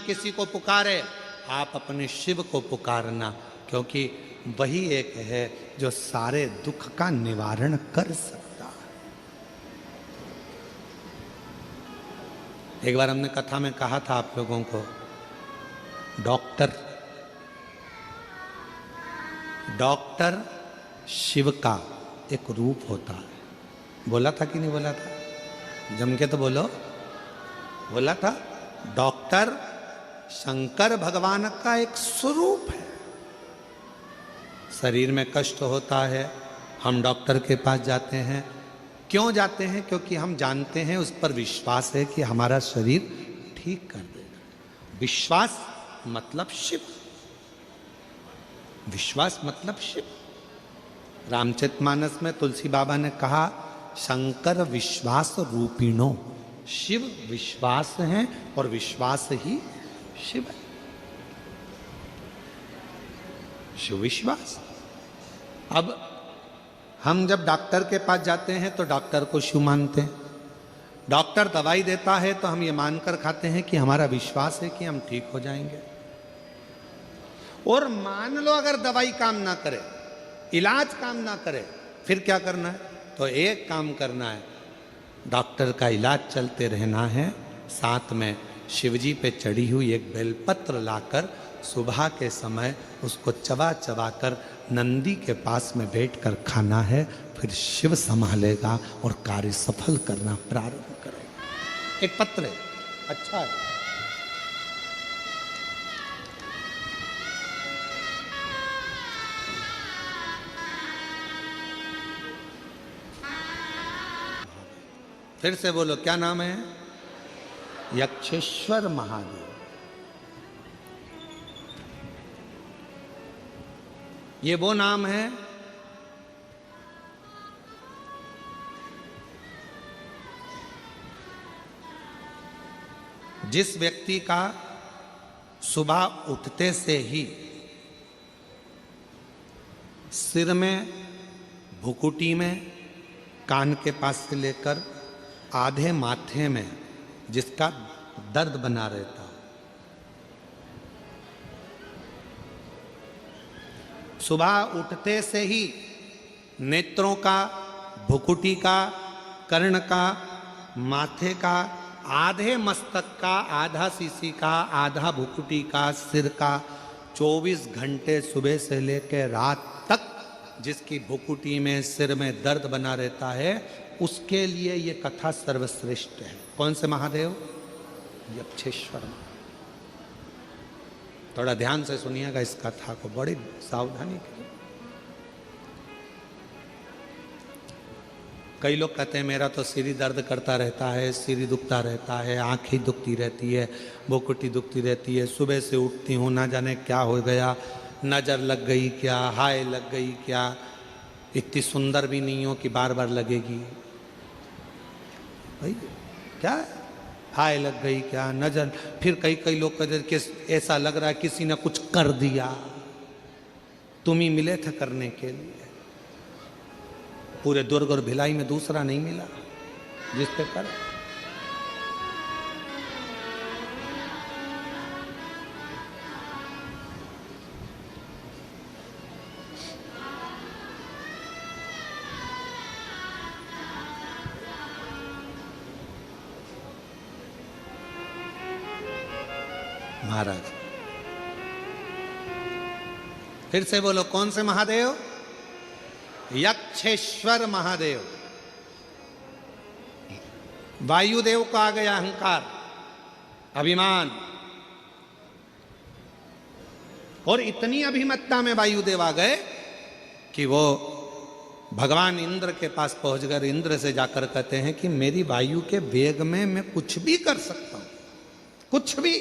किसी को पुकारे, आप अपने शिव को पुकारना, क्योंकि वही एक है जो सारे दुख का निवारण कर सकता है। एक बार हमने कथा में कहा था आप लोगों को, डॉक्टर शिव का एक रूप होता है। बोला था कि नहीं बोला था? जम के तो बोलो। बोला था, डॉक्टर शंकर भगवान का एक स्वरूप है। शरीर में कष्ट होता है, हम डॉक्टर के पास जाते हैं। क्यों जाते हैं? क्योंकि हम जानते हैं, उस पर विश्वास है कि हमारा शरीर ठीक कर देगा। विश्वास मतलब शिव, विश्वास मतलब शिव। रामचरितमानस में तुलसी बाबा ने कहा, शंकर विश्वास रूपिणो, शिव विश्वास है और विश्वास ही शिव है। शिव विश्वास। अब हम जब डॉक्टर के पास जाते हैं तो डॉक्टर को शिव मानते हैं। डॉक्टर दवाई देता है तो हम ये मानकर खाते हैं कि हमारा विश्वास है कि हम ठीक हो जाएंगे। और मान लो अगर दवाई काम ना करे, इलाज काम ना करे, फिर क्या करना है? तो एक काम करना है, डॉक्टर का इलाज चलते रहना है, साथ में शिवजी पे चढ़ी हुई एक बेलपत्र लाकर सुबह के समय उसको चबा चबा कर नंदी के पास में बैठकर खाना है। फिर शिव संभालेगा और कार्य सफल करना प्रारंभ करेगा। एक पत्र है, अच्छा है। फिर से बोलो, क्या नाम है? यक्षेश्वर महादेव। ये वो नाम है जिस व्यक्ति का सुबह उठते से ही सिर में, भुकुटी में, कान के पास से लेकर आधे माथे में जिसका दर्द बना रहता, सुबह उठते से ही नेत्रों का, भुकुटी का, कर्ण का, माथे का, आधे मस्तक का, आधा सीसी का, आधा भुकुटी का, सिर का, 24 घंटे सुबह से लेकर रात तक जिसकी भुकुटी में, सिर में दर्द बना रहता है, उसके लिए ये कथा सर्वश्रेष्ठ है। कौन से महादेव? यक्षेश्वर। थोड़ा ध्यान से सुनिएगा इस कथा को, बड़ी सावधानी के। कई लोग कहते हैं मेरा तो सिर दर्द करता रहता है, सिर दुखता रहता है, आँखें दुखती रहती है, भुकुटी दुखती रहती है, सुबह से उठती हूँ ना जाने क्या हो गया, नज़र लग गई क्या, हाय लग गई क्या, इतनी सुंदर भी नहीं हो कि बार बार लगेगी। भाई क्या हाय लग गई क्या, नजर। फिर कई लोग कहते कि ऐसा लग रहा है किसी ने कुछ कर दिया, तुम ही मिले थे करने के लिए। पूरे दुर्ग और भिलाई में दूसरा नहीं मिला जिस पे कर। महाराज फिर से बोलो, कौन से महादेव? यक्षेश्वर महादेव। वायुदेव को आ गया अहंकार, अभिमान, और इतनी अभिमत्ता में वायुदेव आ गए कि वो भगवान इंद्र के पास पहुंचकर इंद्र से जाकर कहते हैं कि मेरी वायु के वेग में मैं कुछ भी कर सकता हूं, कुछ भी।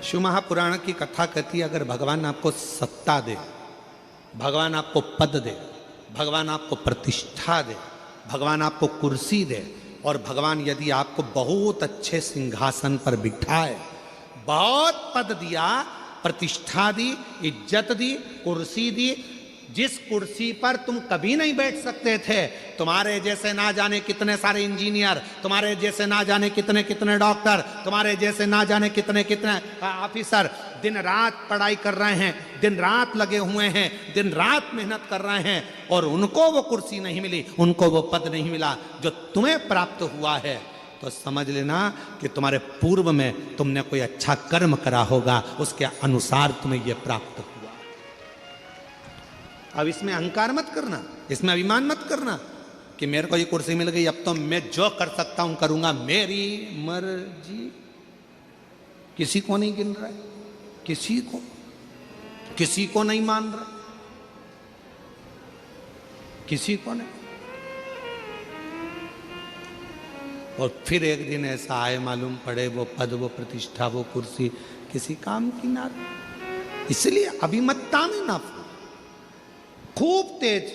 शिव महापुराण की कथा कहती है, अगर भगवान आपको सत्ता दे, भगवान आपको पद दे, भगवान आपको प्रतिष्ठा दे, भगवान आपको कुर्सी दे, और भगवान यदि आपको बहुत अच्छे सिंहासन पर बिठाए, बहुत पद दिया, प्रतिष्ठा दी, इज्जत दी, कुर्सी दी, जिस कुर्सी पर तुम कभी नहीं बैठ सकते थे, तुम्हारे जैसे ना जाने कितने सारे इंजीनियर, तुम्हारे जैसे ना जाने कितने कितने डॉक्टर, तुम्हारे जैसे ना जाने कितने कितने ऑफिसर दिन रात पढ़ाई कर रहे हैं, दिन रात लगे हुए हैं, दिन रात मेहनत कर रहे हैं, और उनको वो कुर्सी नहीं मिली, उनको वो पद नहीं मिला जो तुम्हें प्राप्त हुआ है। तो समझ लेना कि तुम्हारे पूर्व में तुमने कोई अच्छा कर्म करा होगा, उसके अनुसार तुम्हें यह प्राप्त हुआ। अब इसमें अहंकार मत करना, इसमें अभिमान मत करना कि मेरे को ये कुर्सी मिल गई, अब तो मैं जो कर सकता हूं करूंगा, मेरी मर्जी। किसी को नहीं गिन रहा है, किसी को नहीं मान रहा, किसी को नहीं। और फिर एक दिन ऐसा आए मालूम पड़े वो पद, वो प्रतिष्ठा, वो कुर्सी किसी काम की ना। इसलिए अभिमत्ता में ना, खूब तेज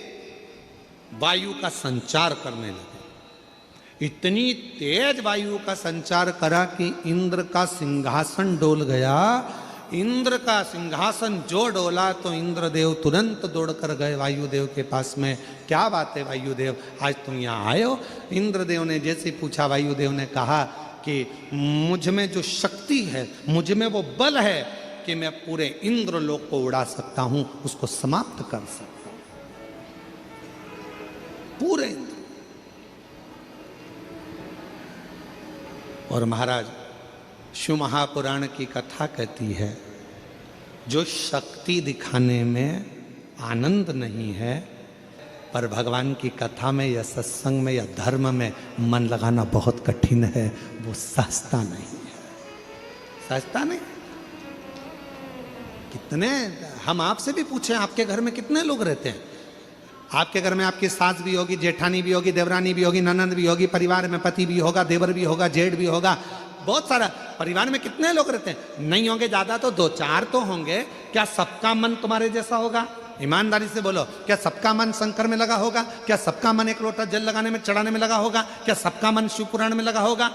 वायु का संचार करने लगे। इतनी तेज वायु का संचार करा कि इंद्र का सिंहासन डोल गया। इंद्र का सिंहासन जो डोला तो इंद्रदेव तुरंत दौड़कर गए वायुदेव के पास में। क्या बात है वायुदेव, आज तुम यहाँ आए हो? इंद्रदेव ने जैसे पूछा, वायुदेव ने कहा कि मुझ में जो शक्ति है, मुझ में वो बल है कि मैं पूरे इंद्रलोक को उड़ा सकता हूं, उसको समाप्त कर सकता हूं, पूरे इंद्र। और महाराज शिव महापुराण की कथा कहती है, जो शक्ति दिखाने में आनंद नहीं है, पर भगवान की कथा में या सत्संग में या धर्म में मन लगाना बहुत कठिन है, वो सस्ता नहीं है, सस्ता नहीं। कितने, हम आपसे भी पूछें, आपके घर में कितने लोग रहते हैं? आपके घर में आपकी सास भी होगी, जेठानी भी होगी, देवरानी भी होगी, ननंद भी होगी, परिवार में पति भी होगा, देवर भी होगा, जेठ भी होगा, बहुत सारा। परिवार में कितने लोग रहते हैं? नहीं होंगे ज्यादा तो 2-4 तो होंगे। क्या सबका मन तुम्हारे जैसा होगा? ईमानदारी से बोलो, क्या सबका मन शंकर में लगा होगा? क्या सबका मन एक लोटा जल लगाने में, चढ़ाने में लगा होगा? क्या सबका मन शिव पुराण में लगा होगा?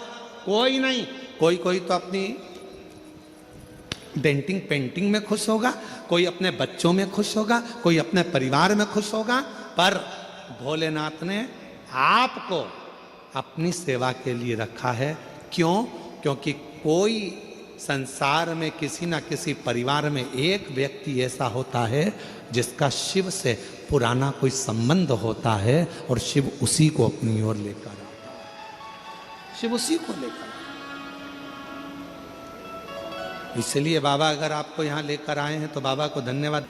कोई नहीं। कोई तो अपनी डेंटिंग पेंटिंग में खुश होगा, कोई अपने बच्चों में खुश होगा, कोई अपने परिवार में खुश होगा। पर भोलेनाथ ने आपको अपनी सेवा के लिए रखा है। क्यों? क्योंकि कोई संसार में किसी ना किसी परिवार में एक व्यक्ति ऐसा होता है जिसका शिव से पुराना कोई संबंध होता है, और शिव उसी को अपनी ओर लेकर आता है, शिव उसी को लेकर। इसलिए बाबा अगर आपको यहां लेकर आए हैं तो बाबा को धन्यवाद।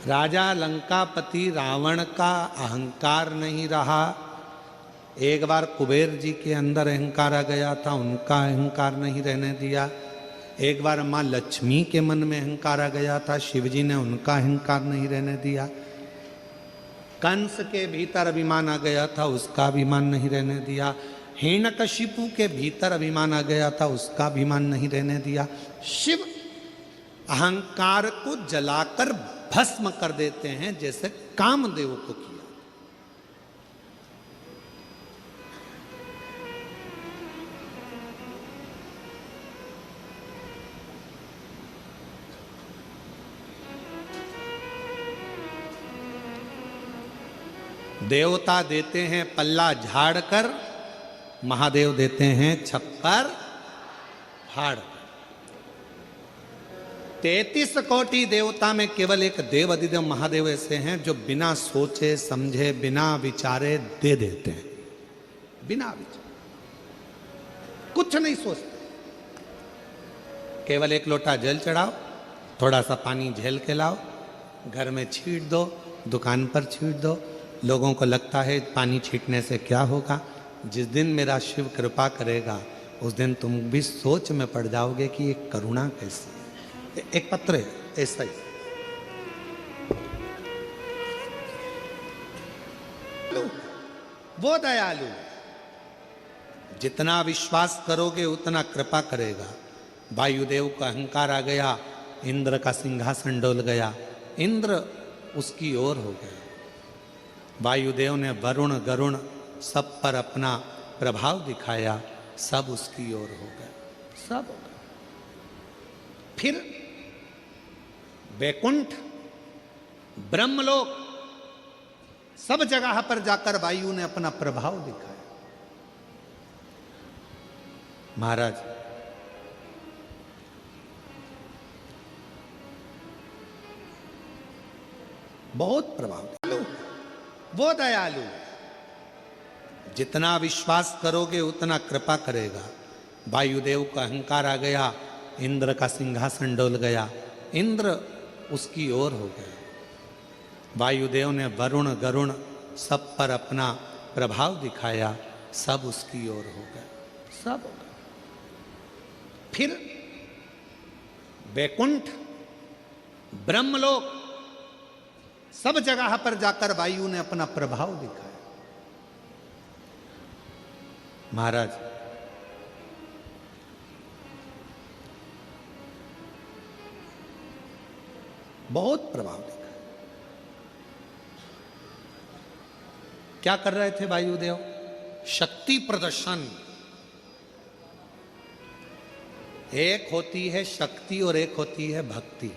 राजा लंकापति रावण का अहंकार नहीं रहा। एक बार कुबेर जी के अंदर अहंकार आ गया था, उनका अहंकार नहीं रहने दिया। एक बार माँ लक्ष्मी के मन में अहंकार आ गया था, शिव जी ने उनका अहंकार नहीं रहने दिया। कंस के भीतर अभिमान आ गया था, उसका अभिमान नहीं रहने दिया। हिरण्यकशिपु के भीतर अभिमान आ गया था, उसका अभिमान नहीं रहने दिया। शिव अहंकार को जलाकर भस्म कर देते हैं, जैसे कामदेव को किया। देवता देते हैं पल्ला झाड़कर, महादेव देते हैं छप्पर फाड़। 33 कोटि देवता में केवल एक देव अधिदेव महादेव ऐसे हैं जो बिना सोचे समझे, बिना विचारे दे देते हैं, बिना विचारे, कुछ नहीं सोचते। केवल एक लोटा जल चढ़ाओ, थोड़ा सा पानी झेल के लाओ, घर में छीट दो, दुकान पर छीट दो। लोगों को लगता है पानी छीटने से क्या होगा। जिस दिन मेरा शिव कृपा करेगा उस दिन तुम भी सोच में पड़ जाओगे कि ये करुणा कैसी है। एक पत्र है ऐसा ही, वो दयालु, जितना विश्वास करोगे उतना कृपा करेगा। वायुदेव का अहंकार आ गया, इंद्र का सिंहासन डोल गया, इंद्र उसकी ओर हो गया। वायुदेव ने वरुण गरुण सब पर अपना प्रभाव दिखाया, सब उसकी ओर हो गए, सब हो गए। फिर वैकुंठ, ब्रह्मलोक, सब जगह पर जाकर वायु ने अपना प्रभाव दिखाया। महाराज, बहुत प्रभाव, वो दयालु, जितना विश्वास करोगे उतना कृपा करेगा। वायुदेव का अहंकार आ गया, इंद्र का सिंहासन डोल गया, इंद्र उसकी ओर हो गया। वायुदेव ने वरुण गरुण सब पर अपना प्रभाव दिखाया, सब उसकी ओर हो गए, सब हो गए। फिर वैकुंठ, ब्रह्मलोक, सब जगह पर जाकर वायु ने अपना प्रभाव दिखाया। महाराज, बहुत प्रभाव दिखाया। क्या कर रहे थे वायुदेव? शक्ति प्रदर्शन। एक होती है शक्ति और एक होती है भक्ति।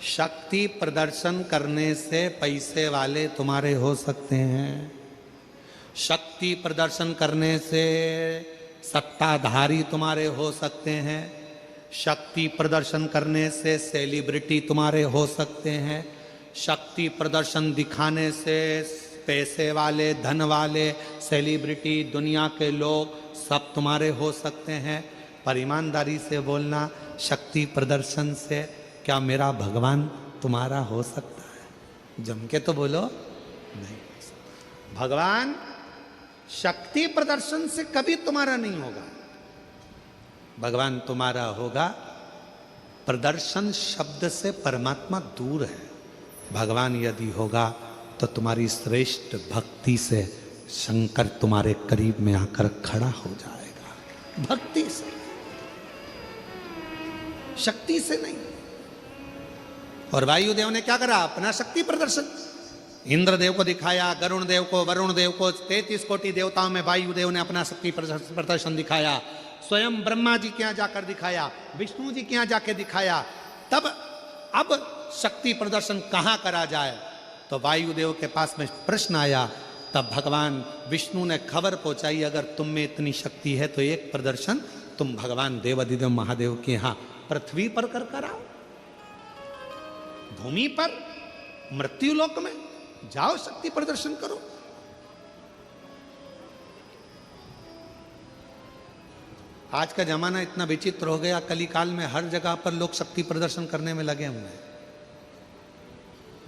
शक्ति प्रदर्शन करने से पैसे वाले तुम्हारे हो सकते हैं, शक्ति प्रदर्शन करने से सत्ताधारी तुम्हारे हो सकते हैं, शक्ति प्रदर्शन करने से सेलिब्रिटी तुम्हारे हो सकते हैं, शक्ति प्रदर्शन दिखाने से पैसे वाले, धन वाले, सेलिब्रिटी, दुनिया के लोग सब तुम्हारे हो सकते हैं। पर ईमानदारी से बोलना, शक्ति प्रदर्शन से क्या मेरा भगवान तुम्हारा हो सकता है? जम के तो बोलो, नहीं हो सकता। भगवान शक्ति प्रदर्शन से कभी तुम्हारा नहीं होगा। भगवान तुम्हारा होगा, प्रदर्शन शब्द से परमात्मा दूर है। भगवान यदि होगा तो तुम्हारी श्रेष्ठ भक्ति से शंकर तुम्हारे करीब में आकर खड़ा हो जाएगा। भक्ति से, शक्ति से नहीं। और वायुदेव ने क्या करा? अपना शक्ति प्रदर्शन इंद्रदेव को दिखाया, गरुण देव को, वरुण देव को, 33 कोटि देवताओं में वायुदेव ने अपना शक्ति प्रदर्शन दिखाया। स्वयं ब्रह्मा जी के यहाँ जाकर दिखाया, विष्णु जी के यहाँ जाकर दिखाया। तब अब शक्ति प्रदर्शन कहाँ करा जाए? तो वायुदेव के पास में प्रश्न आया। तब भगवान विष्णु ने खबर पहुंचाई, अगर तुम में इतनी शक्ति है तो एक प्रदर्शन तुम भगवान देवाधिदेव महादेव के यहाँ पृथ्वी पर कर कर आओ, भूमि पर, मृत्यु लोक में जाओ, शक्ति प्रदर्शन करो। आज का जमाना इतना विचित्र हो गया, कलिकाल में हर जगह पर लोग शक्ति प्रदर्शन करने में लगे हुए हैं।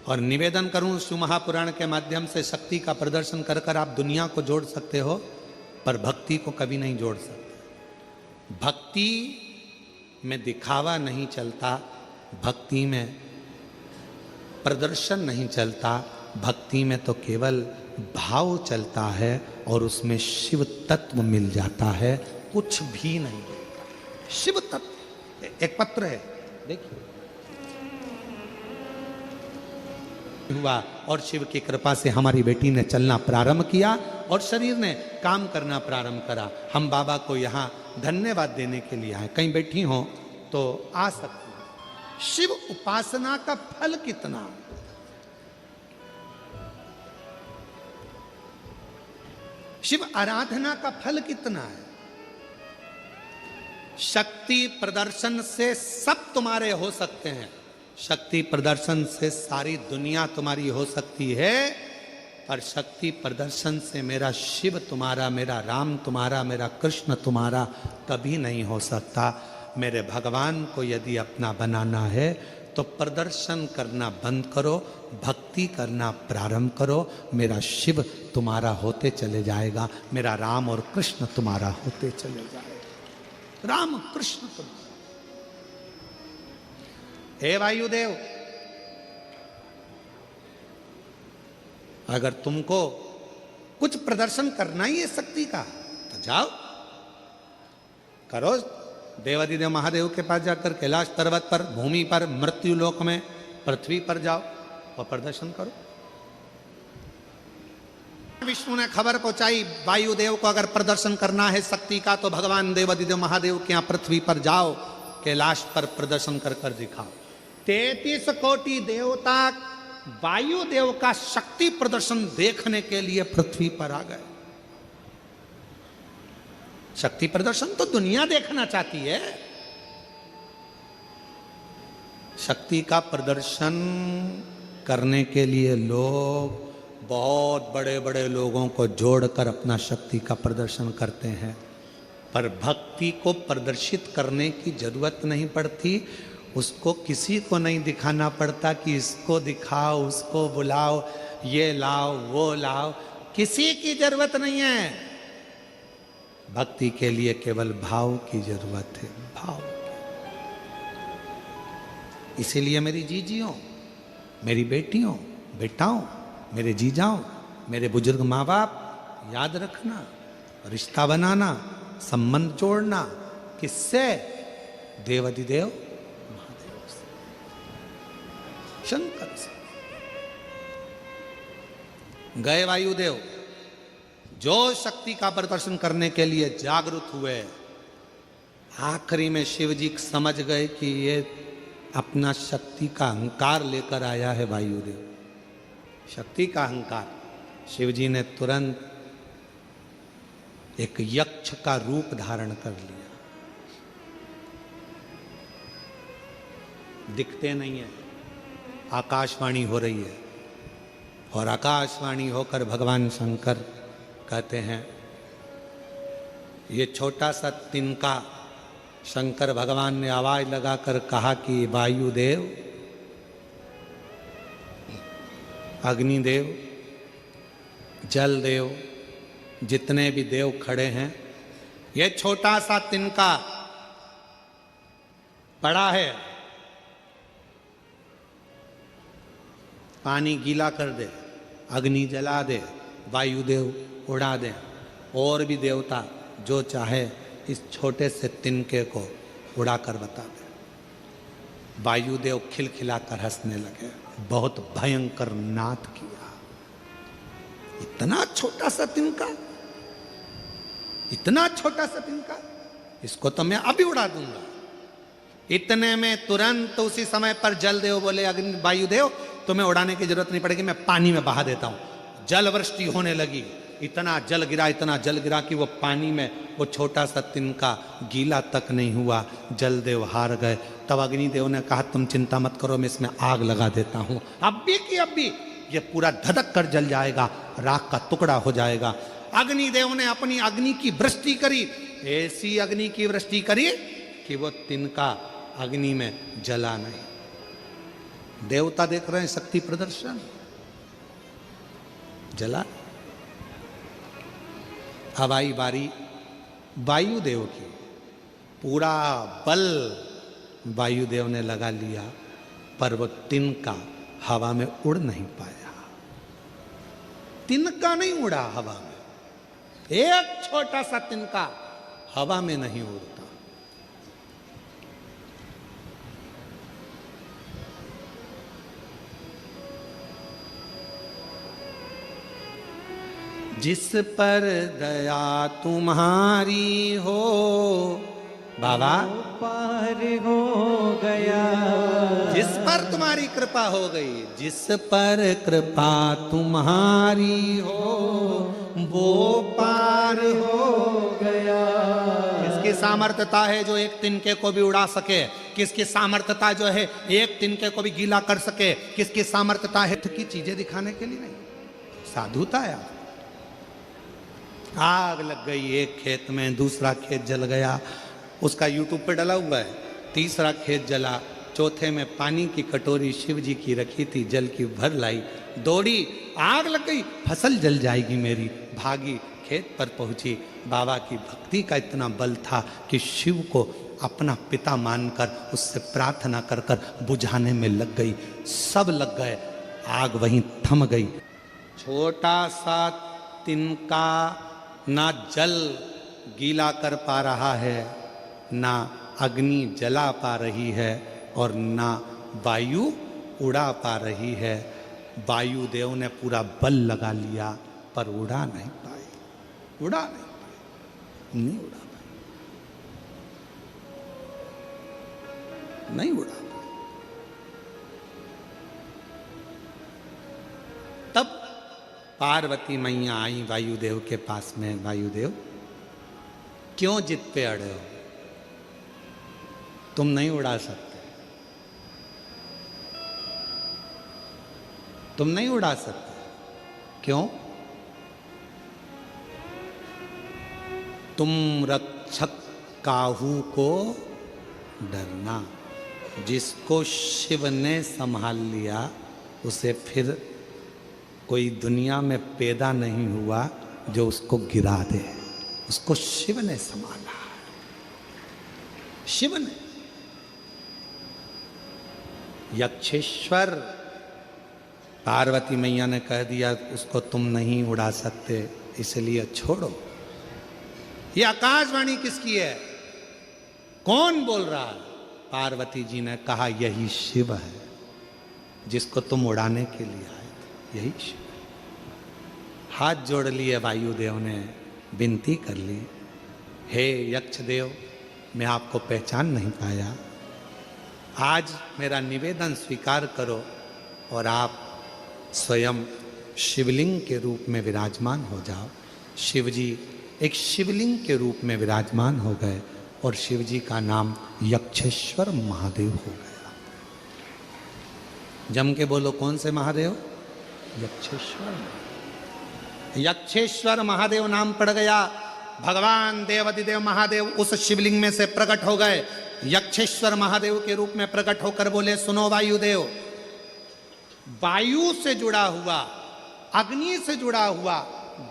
और निवेदन करूं शिव महापुराण के माध्यम से, शक्ति का प्रदर्शन कर कर आप दुनिया को जोड़ सकते हो, पर भक्ति को कभी नहीं जोड़ सकते। भक्ति में दिखावा नहीं चलता, भक्ति में प्रदर्शन नहीं चलता, भक्ति में तो केवल भाव चलता है और उसमें शिव तत्व मिल जाता है, कुछ भी नहीं। शिव तत्व। एक पत्र है, देखिए, हुआ और शिव की कृपा से हमारी बेटी ने चलना प्रारंभ किया और शरीर ने काम करना प्रारंभ करा। हम बाबा को यहाँ धन्यवाद देने के लिए आए। कहीं बैठी हो तो आ सकती है। शिव उपासना का फल कितना, शिव आराधना का फल कितना है। शक्ति प्रदर्शन से सब तुम्हारे हो सकते हैं, शक्ति प्रदर्शन से सारी दुनिया तुम्हारी हो सकती है, पर शक्ति प्रदर्शन से मेरा शिव तुम्हारा, मेरा राम तुम्हारा, मेरा कृष्ण तुम्हारा कभी नहीं हो सकता। मेरे भगवान को यदि अपना बनाना है तो प्रदर्शन करना बंद करो, भक्ति करना प्रारंभ करो। मेरा शिव तुम्हारा होते चले जाएगा, मेरा राम और कृष्ण तुम्हारा होते चले जाएगा। राम कृष्ण तुम्हारा। हे वायुदेव, अगर तुमको कुछ प्रदर्शन करना ही है शक्ति का तो जाओ करो। देवाधिदेव महादेव के पास जाकर कैलाश पर्वत पर, भूमि पर, मृत्यु लोक में, पृथ्वी पर जाओ और प्रदर्शन करो। विष्णु ने खबर पहुंचाई वायुदेव को, अगर प्रदर्शन करना है शक्ति का तो भगवान देवाधिदेव महादेव के यहाँ पृथ्वी पर जाओ कैलाश पर प्रदर्शन कर कर दिखाओ। 33 कोटि देवता वायुदेव का शक्ति प्रदर्शन देखने के लिए पृथ्वी पर आ गए। शक्ति प्रदर्शन तो दुनिया देखना चाहती है। शक्ति का प्रदर्शन करने के लिए लोग बहुत बड़े बड़े लोगों को जोड़कर अपना शक्ति का प्रदर्शन करते हैं, पर भक्ति को प्रदर्शित करने की जरूरत नहीं पड़ती। उसको किसी को नहीं दिखाना पड़ता कि इसको दिखाओ, उसको बुलाओ, ये लाओ, वो लाओ, किसी की जरूरत नहीं है। भक्ति के लिए केवल भाव की जरूरत है, भाव। इसीलिए मेरी जीजियों, मेरी बेटियों, बेटाओं, मेरे जीजाओं, मेरे बुजुर्ग माँ बाप, याद रखना, रिश्ता बनाना, संबंध जोड़ना किससे? देवाधिदेव महादेव से, शंकर से। गए वायुदेव, जो शक्ति का प्रदर्शन करने के लिए जागृत हुए, आखिरी में शिव जी समझ गए कि ये अपना शक्ति का अहंकार लेकर आया है वायुदेव। शक्ति का अहंकार। शिव जी ने तुरंत एक यक्ष का रूप धारण कर लिया। दिखते नहीं है, आकाशवाणी हो रही है, और आकाशवाणी होकर भगवान शंकर कहते हैं, ये छोटा सा तिनका, शंकर भगवान ने आवाज लगाकर कहा कि वायुदेव, अग्निदेव, जलदेव, जितने भी देव खड़े हैं, ये छोटा सा तिनका पड़ा है, पानी गीला कर दे, अग्नि जला दे, वायुदेव उड़ा दे, और भी देवता जो चाहे इस छोटे से तिनके को उड़ाकर बता दे। वायुदेव खिलखिलाकर हंसने लगे, बहुत भयंकर नाद किया। इतना छोटा सा तिनका, इतना छोटा सा तिनका, इसको तो मैं अभी उड़ा दूंगा। इतने में तुरंत उसी समय पर जलदेव बोले, अग्नि वायुदेव तुम्हें उड़ाने की जरूरत नहीं पड़ेगी, मैं पानी में बहा देता हूं। जल वृष्टि होने लगी, इतना जल गिरा, इतना जल गिरा कि वो पानी में वो छोटा सा तिनका गीला तक नहीं हुआ। जलदेव हार गए। तब अग्निदेव ने कहा, तुम चिंता मत करो, मैं इसमें आग लगा देता हूं, अब भी कि अब भी ये पूरा धधक कर जल जाएगा, राख का टुकड़ा हो जाएगा। अग्निदेव ने अपनी अग्नि की वृष्टि करी, ऐसी अग्नि की वृष्टि करी कि वो तिनका अग्नि में जला नहीं। देवता देख रहे हैं शक्ति प्रदर्शन, जला। अब आई बारी वायुदेव की। पूरा बल वायुदेव ने लगा लिया, पर वो तिनका हवा में उड़ नहीं पाया। तिनका नहीं उड़ा हवा में, एक छोटा सा तिनका हवा में नहीं उड़ता। जिस पर दया तुम्हारी हो बाबा पार हो गया, जिस पर तुम्हारी कृपा हो गई, जिस पर कृपा तुम्हारी हो वो पार हो गया। किसकी सामर्थ्यता है जो एक तिनके को भी उड़ा सके? किसकी सामर्थ्यता जो है एक तिनके को भी गीला कर सके? किसकी सामर्थ्यता है की चीजें दिखाने के लिए नहीं, साधुता है। आग लग गई एक खेत में, दूसरा खेत जल गया, उसका यूट्यूब पे डला हुआ है। तीसरा खेत जला, चौथे में पानी की कटोरी शिव जी की रखी थी, जल की भर लाई, दौड़ी, आग लग गई, फसल जल जाएगी मेरी, भागी, खेत पर पहुंची। बाबा की भक्ति का इतना बल था कि शिव को अपना पिता मानकर उससे प्रार्थना कर कर बुझाने में लग गई। सब लग गए, आग वहीं थम गई। छोटा सा तिनका ना जल गीला कर पा रहा है, ना अग्नि जला पा रही है, और ना वायु उड़ा पा रही है। वायुदेव ने पूरा बल लगा लिया, पर उड़ा नहीं पाए, उड़ा नहीं पाए, नहीं उड़ा पाए। नहीं उड़ा पाए। तब पार्वती मैया आई वायुदेव के पास में, वायुदेव क्यों जिद पे अड़े हो, तुम नहीं उड़ा सकते, तुम नहीं उड़ा सकते। क्यों? तुम रक्षक काहू को डरना, जिसको शिव ने संभाल लिया उसे फिर कोई दुनिया में पैदा नहीं हुआ जो उसको गिरा दे। उसको शिव ने संभाला, शिव ने। यक्षेश्वर, पार्वती मैया ने कह दिया उसको तुम नहीं उड़ा सकते, इसलिए छोड़ो। ये आकाशवाणी किसकी है? कौन बोल रहा है? पार्वती जी ने कहा यही शिव है जिसको तुम उड़ाने के लिए आए थे, यही शिव। हाथ जोड़ लिए वायुदेव ने, विनती कर ली, हे यक्षदेव, मैं आपको पहचान नहीं पाया, आज मेरा निवेदन स्वीकार करो और आप स्वयं शिवलिंग के रूप में विराजमान हो जाओ। शिवजी एक शिवलिंग के रूप में विराजमान हो गए और शिवजी का नाम यक्षेश्वर महादेव हो गया। जम के बोलो, कौन से महादेव? यक्षेश्वर। यक्षेश्वर महादेव नाम पड़ गया। भगवान देवाधिदेव महादेव उस शिवलिंग में से प्रकट हो गए, यक्षेश्वर महादेव के रूप में प्रकट होकर बोले, सुनो वायुदेव, वायु से जुड़ा हुआ, अग्नि से जुड़ा हुआ,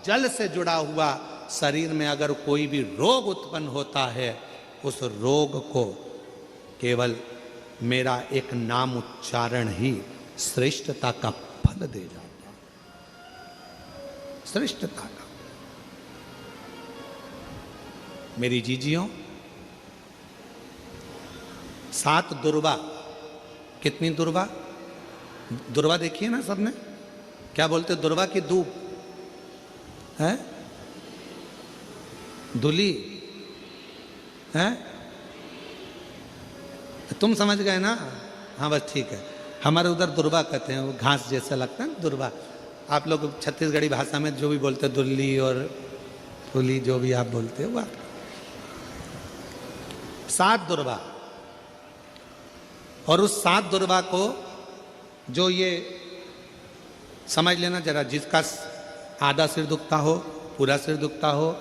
जल से जुड़ा हुआ शरीर में अगर कोई भी रोग उत्पन्न होता है, उस रोग को केवल मेरा एक नाम उच्चारण ही श्रेष्ठता का फल दे जाता, श्रेष्ठता का। मेरी जीजियों, 7 दुर्वा। कितनी दुर्वा? दुर्वा देखिए ना सबने, क्या बोलते? दुर्वा की दूब है, धुली है, तुम समझ गए ना? हाँ बस ठीक है। हमारे उधर दुर्वा कहते हैं, वो घास जैसा लगता है ना दुर्वा। आप लोग छत्तीसगढ़ी भाषा में जो भी बोलते हैं, दुल्ली और फूली, जो भी आप बोलते हो, वह 7 दुर्वा। और उस 7 दुर्वा को जो ये समझ लेना जरा, जिसका आधा सिर दुखता हो, पूरा सिर दुखता हो,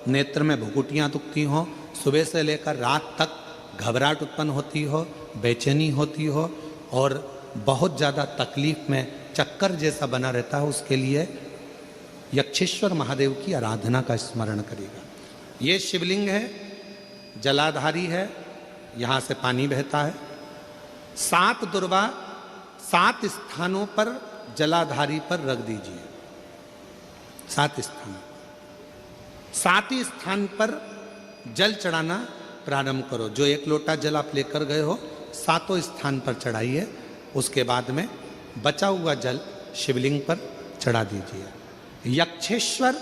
नेत्र में भुकुटियाँ दुखती हो, सुबह से लेकर रात तक घबराहट उत्पन्न होती हो, बेचैनी होती हो और बहुत ज़्यादा तकलीफ में चक्कर जैसा बना रहता है, उसके लिए यक्षेश्वर महादेव की आराधना का स्मरण करेगा। ये शिवलिंग है, जलाधारी है, यहाँ से पानी बहता है। 7 दुर्वा 7 स्थानों पर जलाधारी पर रख दीजिए, 7 स्थानों। 7 ही स्थान पर जल चढ़ाना प्रारंभ करो। जो 1 लोटा जल आप लेकर गए हो, 7 स्थान पर चढ़ाइए। उसके बाद में बचा हुआ जल शिवलिंग पर चढ़ा दीजिए। यक्षेश्वर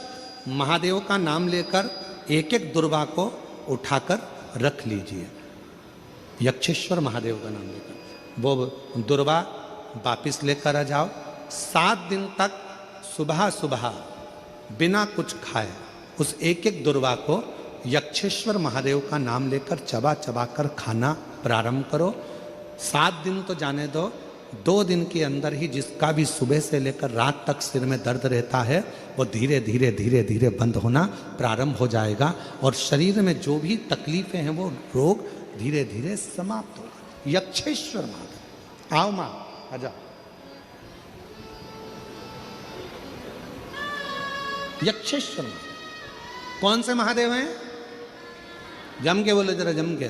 महादेव का नाम लेकर एक एक दुर्वा को उठाकर रख लीजिए। यक्षेश्वर महादेव का नाम लेकर वो दुर्वा वापिस लेकर आ जाओ। 7 दिन तक सुबह सुबह बिना कुछ खाए उस एक एक दुर्वा को यक्षेश्वर महादेव का नाम लेकर चबा चबा कर खाना प्रारंभ करो। 7 दिन तो जाने दो, 2 दिन के अंदर ही जिसका भी सुबह से लेकर रात तक सिर में दर्द रहता है, वो धीरे धीरे धीरे धीरे बंद होना प्रारंभ हो जाएगा और शरीर में जो भी तकलीफें हैं वो रोग धीरे धीरे समाप्त होगा। यक्षेश्वर महादेव, आओ माँ, आ जाओ। यक्षेश्वर महादेव कौन से महादेव हैं? जम के बोलो जरा, जम के।